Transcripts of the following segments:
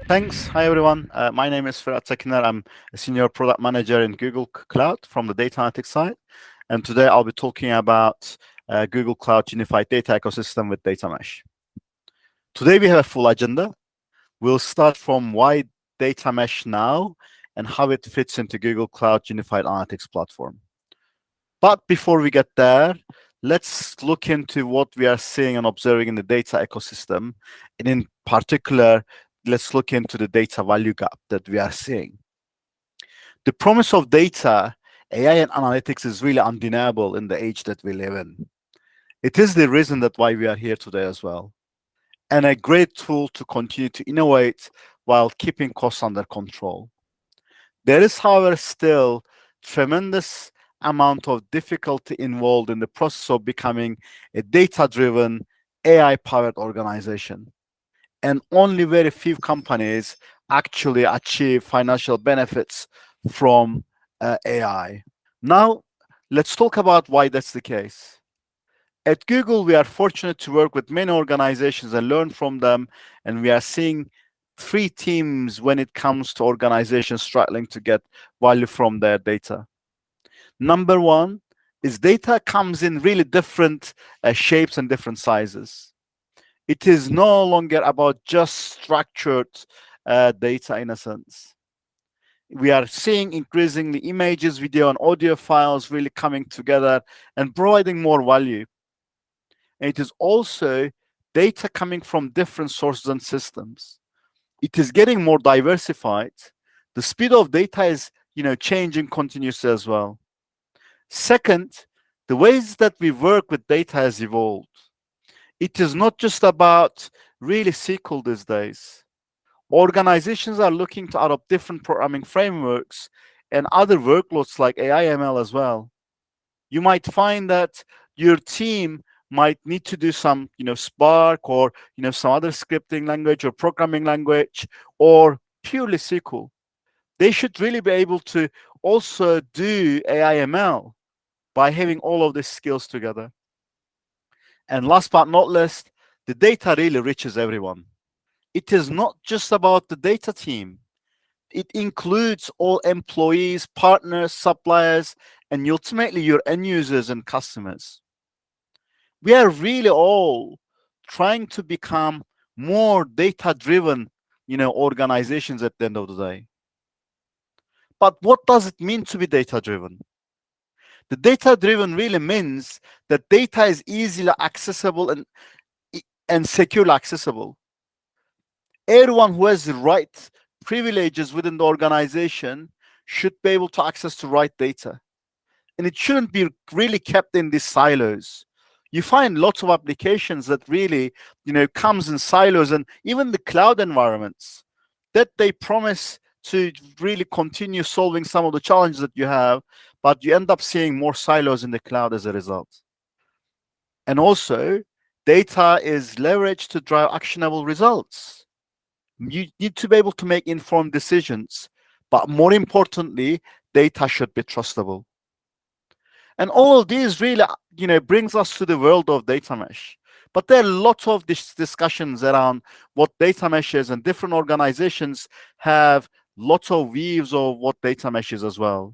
Thanks. Hi, everyone. My name is Firat Tekiner. I'm a senior product manager in Google Cloud from the data analytics side. And today I'll be talking about Google Cloud Unified Data Ecosystem with Data Mesh. Today we have a full agenda. We'll start from why Data Mesh now and how it fits into Google Cloud Unified Analytics platform. But before we get there, let's look into what we are seeing and observing in the data ecosystem. And in particular, let's look into the data value gap that we are seeing. The promise of data, AI and analytics is really undeniable in the age that we live in. It is the reason that why we are here today as well. And a great tool to continue to innovate while keeping costs under control. There is, however, still tremendous amount of difficulty involved in the process of becoming a data-driven, AI-powered organization. And only very few companies actually achieve financial benefits from AI. Now, let's talk about why that's the case. At Google, we are fortunate to work with many organizations and learn from them, and we are seeing three themes when it comes to organizations struggling to get value from their data. Number one is data comes in really different shapes and different sizes. It is no longer about just structured data in a sense. We are seeing increasingly images, video, and audio files really coming together and providing more value. And it is also data coming from different sources and systems. It is getting more diversified. The speed of data is, changing continuously as well. Second, the ways that we work with data has evolved. It is not just about really SQL these days. Organizations are looking to adopt different programming frameworks and other workloads like AI ML as well. You might find that your team might need to do some, Spark or, some other scripting language or programming language or purely SQL. They should really be able to also do AI ML by having all of these skills together. And last but not least, the data really reaches everyone. It is not just about the data team. It includes all employees, partners, suppliers, and ultimately your end users and customers. We are really all trying to become more data-driven, organizations at the end of the day. But what does it mean to be data-driven? The data-driven really means that data is easily accessible and securely accessible. Everyone who has the right privileges within the organization should be able to access the right data. And it shouldn't be really kept in these silos. You find lots of applications that really, comes in silos, and even the cloud environments that they promise to really continue solving some of the challenges that you have, but you end up seeing more silos in the cloud as a result. And also, data is leveraged to drive actionable results. You need to be able to make informed decisions, but more importantly, data should be trustable. And all of these really, brings us to the world of data mesh. But there are lots of discussions around what data mesh is, and different organizations have lots of views of what data mesh is as well.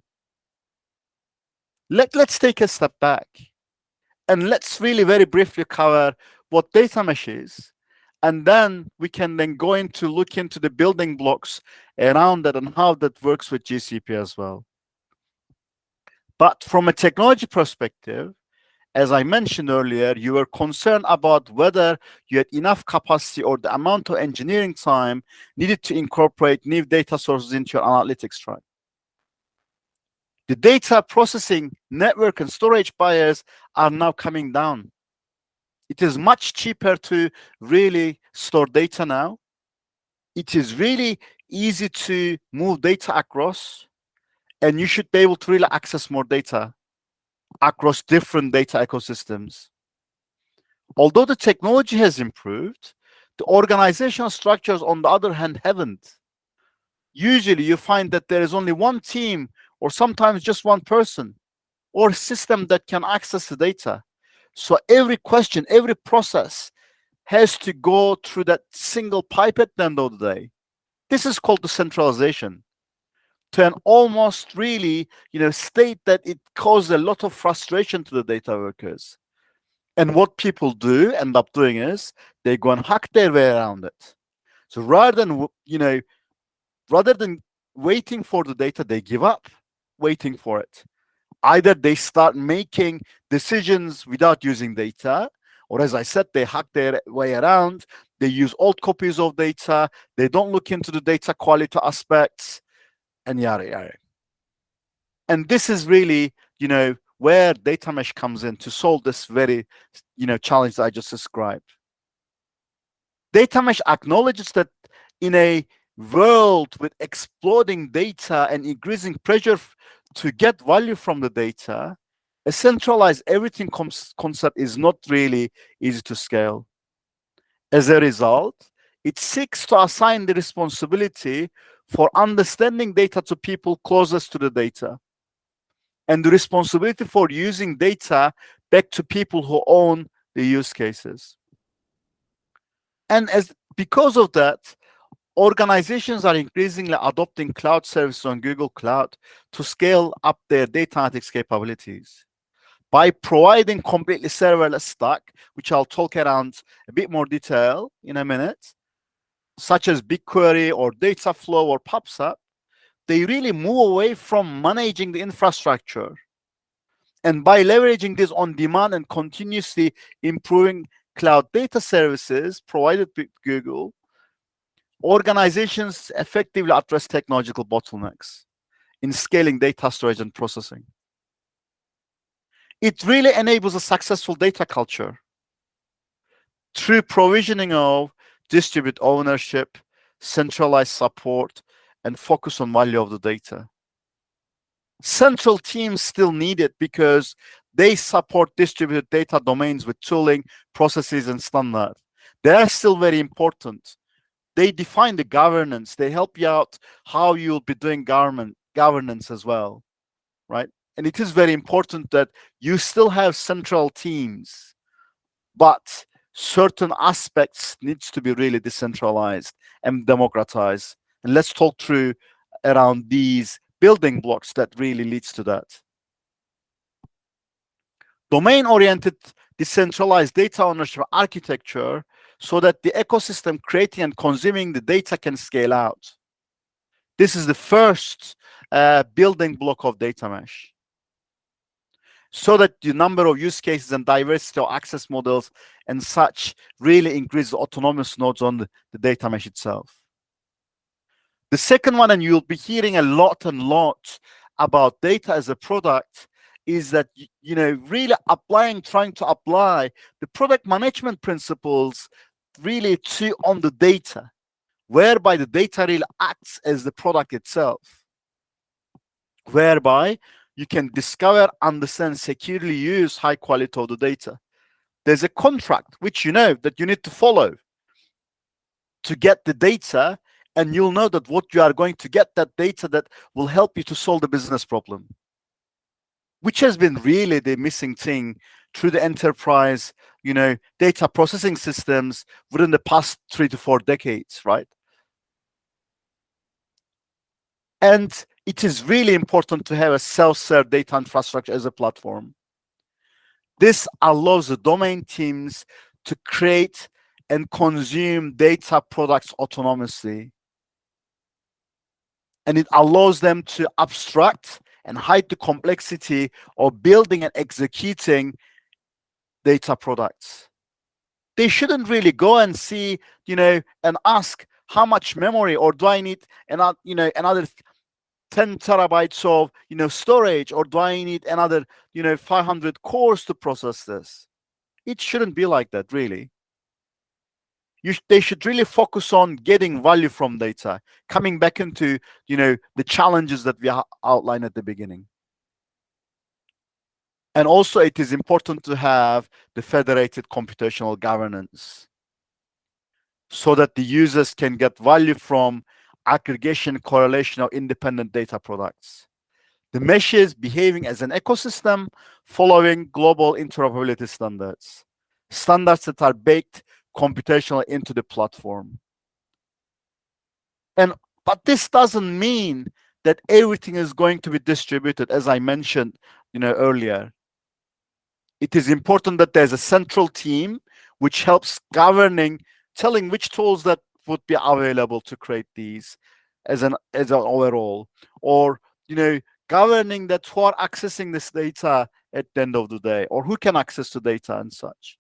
Let's take a step back and let's really very briefly cover what data mesh is. And then we can then go into look into the building blocks around that and how that works with GCP as well. But from a technology perspective, as I mentioned earlier, you were concerned about whether you had enough capacity or the amount of engineering time needed to incorporate new data sources into your analytics tribe. The data processing, network, and storage buyers are now coming down. It is much cheaper to really store data now. It is really easy to move data across, and you should be able to really access more data across different data ecosystems. Although the technology has improved, the organizational structures, on the other hand, haven't. Usually, you find that there is only one team, or sometimes just one person, or system that can access the data. So every question, every process has to go through that single pipe at the end of the day. This is called decentralization, to an almost really, state that it caused a lot of frustration to the data workers. And what people do end up doing is they go and hack their way around it. So rather than waiting for the data, they give up waiting for it. Either they start making decisions without using data, or as I said, they hack their way around. They use old copies of data. They don't look into the data quality aspects, and yada yada. And this is really, where data mesh comes in to solve this very, challenge that I just described. Data mesh acknowledges that in a world with exploding data and increasing pressure to get value from the data, a centralized everything concept is not really easy to scale. As a result, it seeks to assign the responsibility for understanding data to people closest to the data, and the responsibility for using data back to people who own the use cases. And because of that, organizations are increasingly adopting cloud services on Google Cloud to scale up their data analytics capabilities. By providing completely serverless stack, which I'll talk around a bit more detail in a minute, such as BigQuery or Dataflow or PubSub, they really move away from managing the infrastructure. And by leveraging this on-demand and continuously improving cloud data services provided by Google, organizations effectively address technological bottlenecks in scaling data storage and processing. It really enables a successful data culture through provisioning of distributed ownership, centralized support, and focus on value of the data. Central teams still need it because they support distributed data domains with tooling, processes, and standards. They are still very important. They define the governance. They help you out how you'll be doing governance as well, right? And it is very important that you still have central teams, but certain aspects needs to be really decentralized and democratized. And let's talk through around these building blocks that really leads to that. Domain-oriented decentralized data ownership architecture so that the ecosystem creating and consuming the data can scale out. This is the first building block of data mesh, so that the number of use cases and diversity of access models and such really increase autonomous nodes on the data mesh itself. The second one, and you'll be hearing a lot about data as a product, is that, really trying to apply the product management principles really on the data, whereby the data really acts as the product itself, whereby you can discover, understand, securely use high quality of the data. There's a contract which that you need to follow to get the data, and you'll know that what you are going to get, that data that will help you to solve the business problem, which has been really the missing thing through the enterprise, data processing systems within the past 3 to 4 decades, right? And it is really important to have a self-serve data infrastructure as a platform. This allows the domain teams to create and consume data products autonomously. And it allows them to abstract and hide the complexity of building and executing data products. They shouldn't really go and see, and ask how much memory, or do I need another 10 terabytes of storage, or do I need another 500 cores to process this? It shouldn't be like that, really. They should really focus on getting value from data, coming back into the challenges that we outlined at the beginning. And also, it is important to have the federated computational governance so that the users can get value from aggregation, correlation of independent data products. The mesh is behaving as an ecosystem following global interoperability standards, standards that are baked computationally into the platform. And But this doesn't mean that everything is going to be distributed, as I mentioned, earlier. It is important that there's a central team which helps governing, telling which tools that would be available to create these as an overall, or governing that who are accessing this data at the end of the day, or who can access the data and such.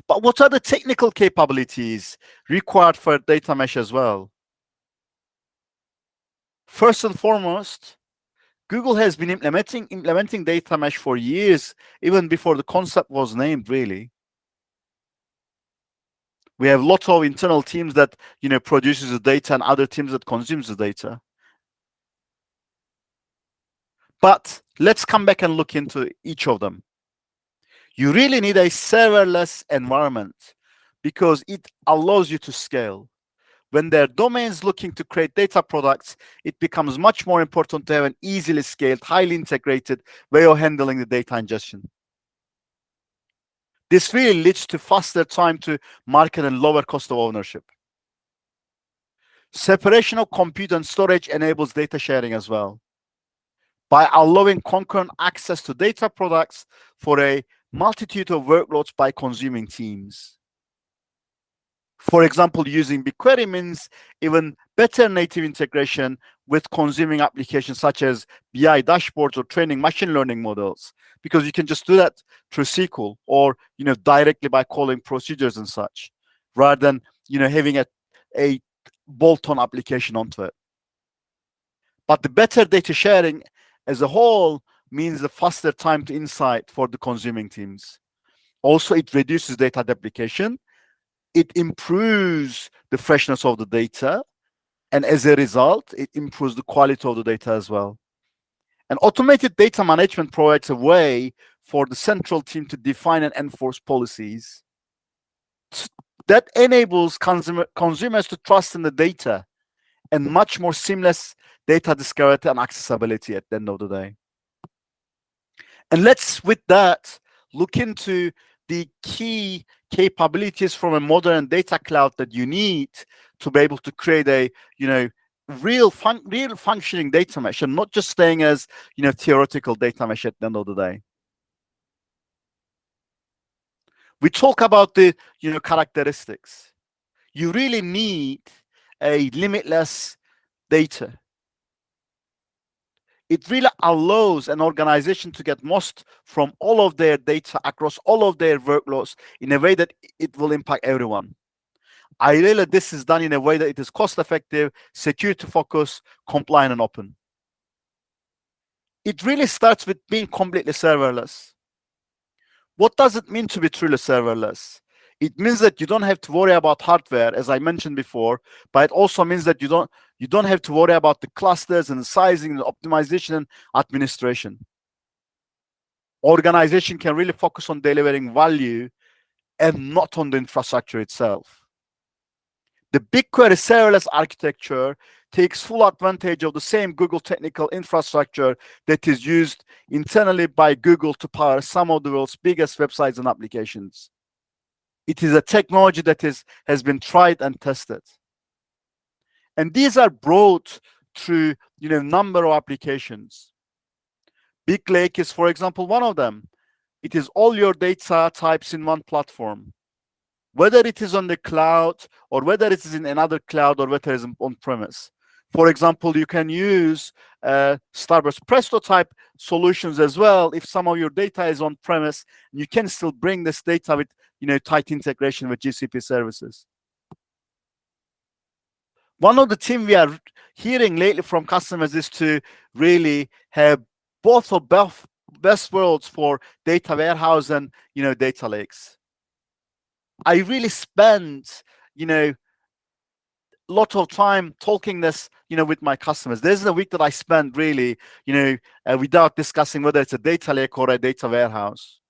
But what are the technical capabilities required for data mesh as well? First and foremost, Google has been implementing data mesh for years, even before the concept was named, really. We have lots of internal teams that produces the data and other teams that consumes the data. But let's come back and look into each of them. You really need a serverless environment because it allows you to scale. When there are domains looking to create data products, it becomes much more important to have an easily scaled, highly integrated way of handling the data ingestion. This really leads to faster time to market and lower cost of ownership. Separation of compute and storage enables data sharing as well, by allowing concurrent access to data products for a multitude of workloads by consuming teams. For example, using BigQuery means even better native integration with consuming applications such as BI dashboards or training machine learning models, because you can just do that through SQL or directly by calling procedures and such, rather than having a bolt-on application onto it. But the better data sharing as a whole means a faster time to insight for the consuming teams. Also, it reduces data duplication. It improves the freshness of the data. And as a result, it improves the quality of the data as well. And automated data management provides a way for the central team to define and enforce policies that enables consumers to trust in the data and much more seamless data discovery and accessibility at the end of the day. And let's, with that, look into the key capabilities from a modern data cloud that you need to be able to create a real functioning data mesh, and not just staying as theoretical data mesh at the end of the day. We talk about the characteristics. You really need a limitless data. It really allows an organization to get most from all of their data across all of their workloads in a way that it will impact everyone. Ideally, this is done in a way that it is cost-effective, security-focused, compliant, and open. It really starts with being completely serverless. What does it mean to be truly serverless? It means that you don't have to worry about hardware, as I mentioned before, but it also means that you don't have to worry about the clusters and the sizing and the optimization and administration. Organization can really focus on delivering value and not on the infrastructure itself. The BigQuery serverless architecture takes full advantage of the same Google technical infrastructure that is used internally by Google to power some of the world's biggest websites and applications. It is a technology that has been tried and tested. And these are brought through a number of applications. BigLake is, for example, one of them. It is all your data types in one platform. Whether it is on the cloud or whether it is in another cloud or whether it is on-premise. For example, you can use Starburst Presto type solutions as well. If some of your data is on-premise, you can still bring this data with tight integration with GCP services. One of the things we are hearing lately from customers is to really have both best worlds for data warehouse and data lakes. I really spend a lot of time talking this with my customers. There's a week that I spend really without discussing whether it's a data lake or a data warehouse.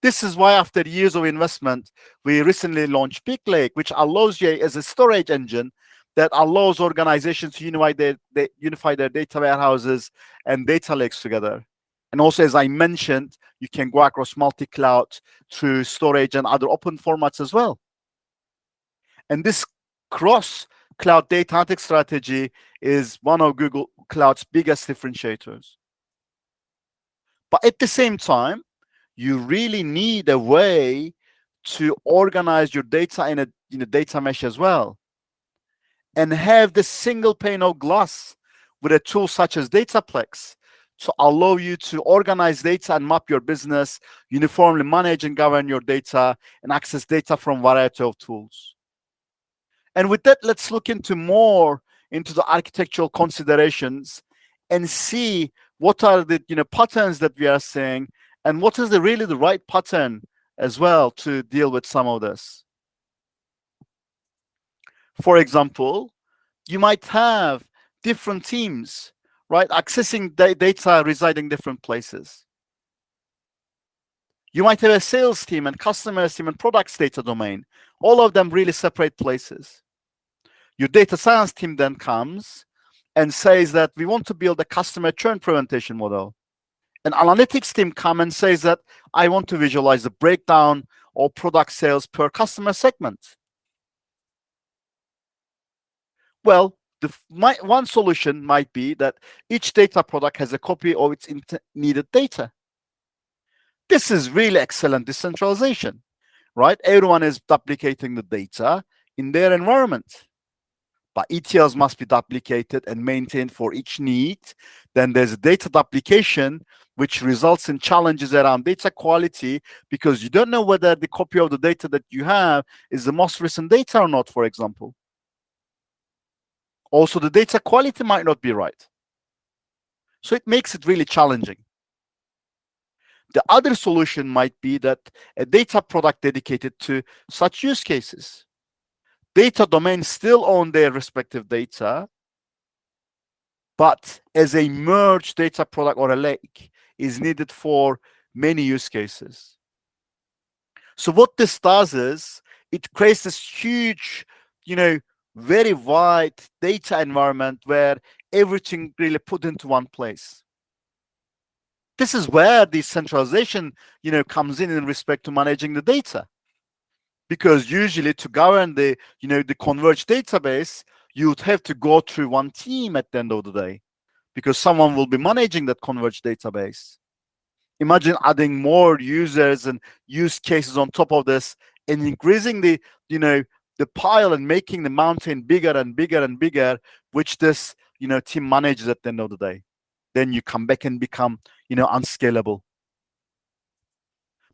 This is why, after years of investment, we recently launched BigLake, which allows you as a storage engine that allows organizations to unify their data warehouses and data lakes together. And also, as I mentioned, you can go across multi-cloud through storage and other open formats as well. And this cross cloud data analytics strategy is one of Google Cloud's biggest differentiators. But at the same time, you really need a way to organize your data in a data mesh as well, and have the single pane of glass with a tool such as Dataplex to allow you to organize data and map your business, uniformly manage and govern your data, and access data from a variety of tools. And with that, let's look more into the architectural considerations and see what are the patterns that we are seeing, and what is really the right pattern as well to deal with some of this. For example, you might have different teams, right, accessing data residing different places. You might have a sales team and customer team and products data domain, all of them really separate places. Your data science team then comes and says that we want to build a customer churn prevention model. An analytics team comes and says that I want to visualize the breakdown of product sales per customer segment. Well, one solution might be that each data product has a copy of its needed data. This is really excellent decentralization, right? Everyone is duplicating the data in their environment. But ETLs must be duplicated and maintained for each need. Then there's data duplication, which results in challenges around data quality, because you don't know whether the copy of the data that you have is the most recent data or not, for example. Also, the data quality might not be right. So it makes it really challenging. The other solution might be that a data product dedicated to such use cases. Data domains still own their respective data, but as a merged data product or a lake is needed for many use cases. So what this does is it creates this huge, very wide data environment where everything really put into one place. This is where the centralization, comes in respect to managing the data. Because usually to govern the converged database, you would have to go through one team at the end of the day, because someone will be managing that converged database. Imagine adding more users and use cases on top of this, and increasing the pile and making the mountain bigger and bigger and bigger, which this team manages at the end of the day. Then you come back and become unscalable.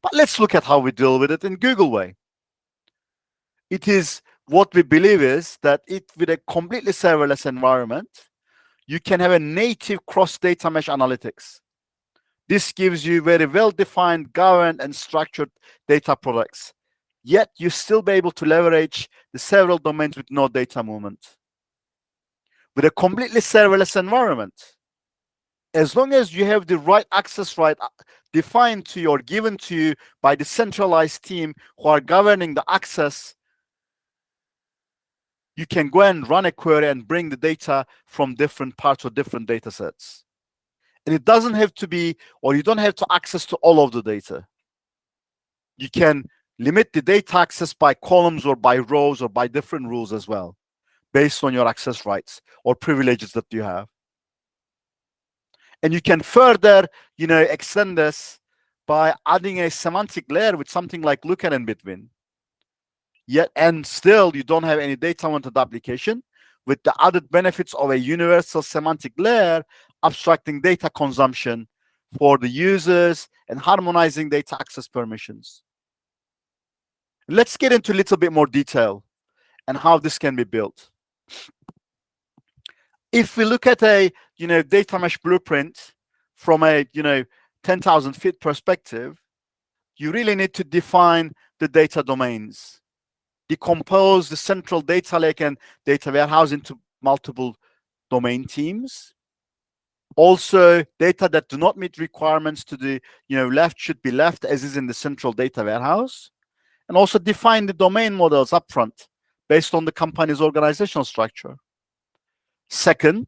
But let's look at how we deal with it in Google way. It is what we believe is that with a completely serverless environment, you can have a native cross-data mesh analytics. This gives you very well-defined, governed, and structured data products. Yet you still be able to leverage the several domains with no data movement. With a completely serverless environment, as long as you have the right access right defined to you or given to you by the centralized team who are governing the access, you can go and run a query and bring the data from different parts or different data sets. And it doesn't have to be, or you don't have to access to all of the data. You can limit the data access by columns or by rows or by different rules as well, based on your access rights or privileges that you have. And you can further, extend this by adding a semantic layer with something like looker in between. And still you don't have any data-oriented application, with the added benefits of a universal semantic layer, abstracting data consumption for the users and harmonizing data access permissions. Let's get into a little bit more detail and how this can be built. If we look at a data mesh blueprint from a 10,000 feet perspective, you really need to define the data domains, decompose the central data lake and data warehouse into multiple domain teams. Also, data that do not meet requirements to the left should be left as is in the central data warehouse. And also define the domain models upfront based on the company's organizational structure. Second,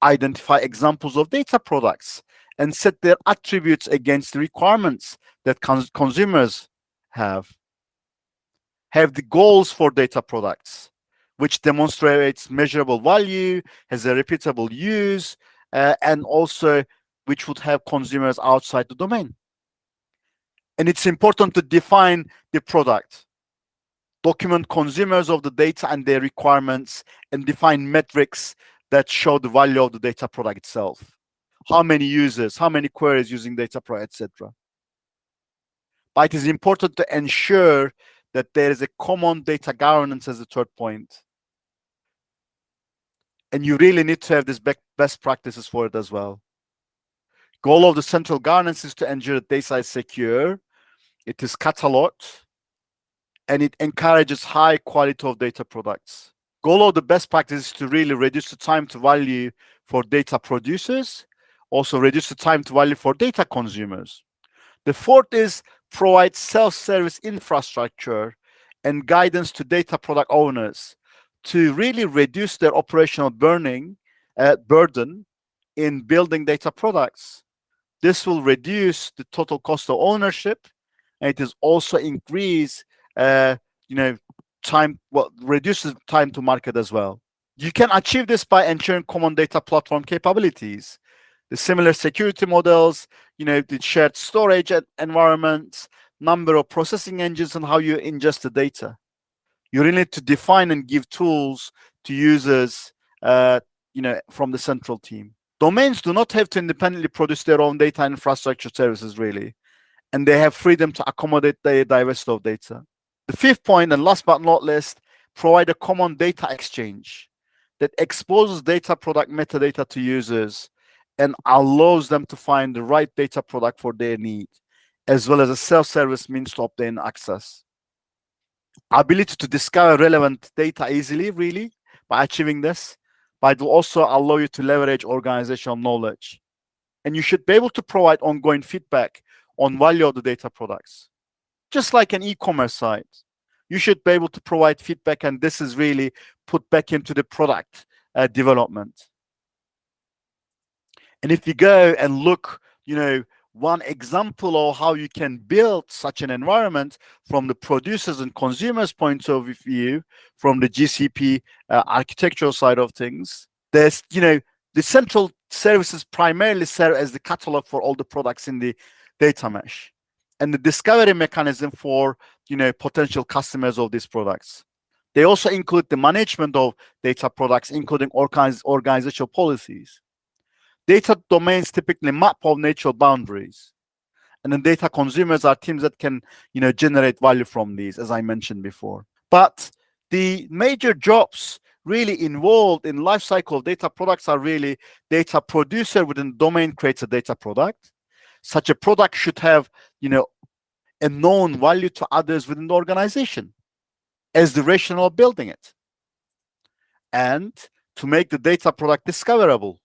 identify examples of data products and set their attributes against the requirements that consumers have. Have the goals for data products which demonstrates measurable value, has a repeatable use, and also which would have consumers outside the domain. And it's important to define the product, document consumers of the data and their requirements, and define metrics that show the value of the data product itself. How many users, how many queries using data product, etc. But it is important to ensure that there is a common data governance as the third point. And you really need to have this best practices for it as well. Goal of the central governance is to ensure that data is secure, it is cataloged, and it encourages high quality of data products. Goal of the best practice is to really reduce the time to value for data producers, also reduce the time to value for data consumers. The fourth is provide self-service infrastructure and guidance to data product owners to really reduce their operational burden in building data products. This will reduce the total cost of ownership, and it is also increase time, reduces time to market as well. You can achieve this by ensuring common data platform capabilities, the similar security models, the shared storage environments, number of processing engines, and how you ingest the data. You really need to define and give tools to users, from the central team. Domains do not have to independently produce their own data infrastructure services, really, and they have freedom to accommodate the diversity of data. The fifth point, and last but not least, provide a common data exchange that exposes data product metadata to users and allows them to find the right data product for their need, as well as a self-service means to obtain access. Ability to discover relevant data easily, really, by achieving this, but it will also allow you to leverage organizational knowledge. And you should be able to provide ongoing feedback on value of the data products. Just like an e-commerce site, you should be able to provide feedback, and this is really put back into the product development. And if you go and look, one example of how you can build such an environment from the producers and consumers' point of view, from the GCP architectural side of things, there's, the central services primarily serve as the catalog for all the products in the data mesh, and the discovery mechanism for, potential customers of these products. They also include the management of data products, including organizational policies. Data domains typically map out natural boundaries, and then data consumers are teams that can, generate value from these, as I mentioned before. But the major jobs really involved in life cycle of data products are really data producer within the domain creates a data product. Such a product should have, a known value to others within the organization as the rationale of building it. And to make the data product discoverable,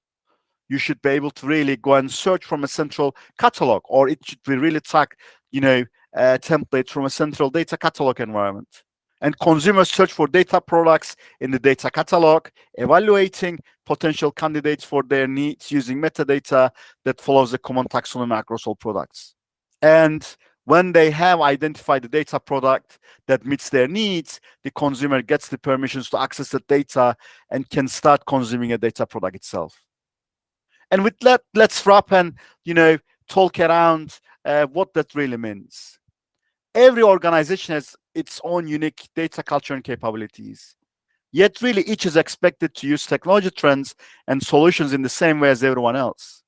you should be able to really go and search from a central catalog, or it should be really track, templates from a central data catalog environment. And consumers search for data products in the data catalog, evaluating potential candidates for their needs using metadata that follows the common taxonomy across all products. And when they have identified the data product that meets their needs, the consumer gets the permissions to access the data and can start consuming a data product itself. And with that, let's wrap and talk around what that really means. Every organization has its own unique data culture and capabilities. Yet really each is expected to use technology trends and solutions in the same way as everyone else.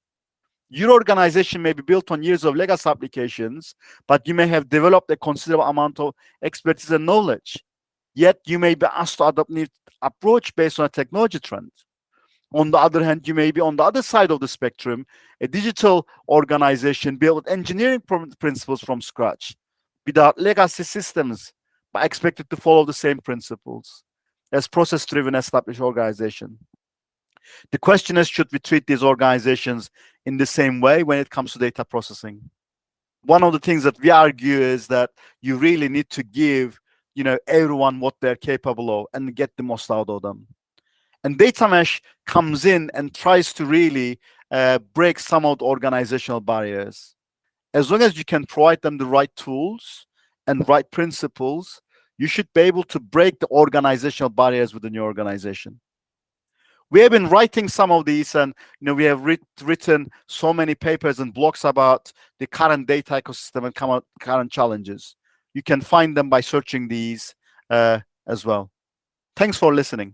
Your organization may be built on years of legacy applications, but you may have developed a considerable amount of expertise and knowledge. Yet you may be asked to adopt new approach based on a technology trend. On the other hand, you may be on the other side of the spectrum, a digital organization built with engineering principles from scratch, without legacy systems, but expected to follow the same principles as process-driven established organization. The question is, should we treat these organizations in the same way when it comes to data processing? One of the things that we argue is that you really need to give, everyone what they're capable of and get the most out of them. And data mesh comes in and tries to really break some of the organizational barriers. As long as you can provide them the right tools and right principles, You should be able to break the organizational barriers within your organization. We have been writing some of these, and we have written so many papers and blogs about the current data ecosystem and current challenges. You can find them by searching these as well. Thanks for listening.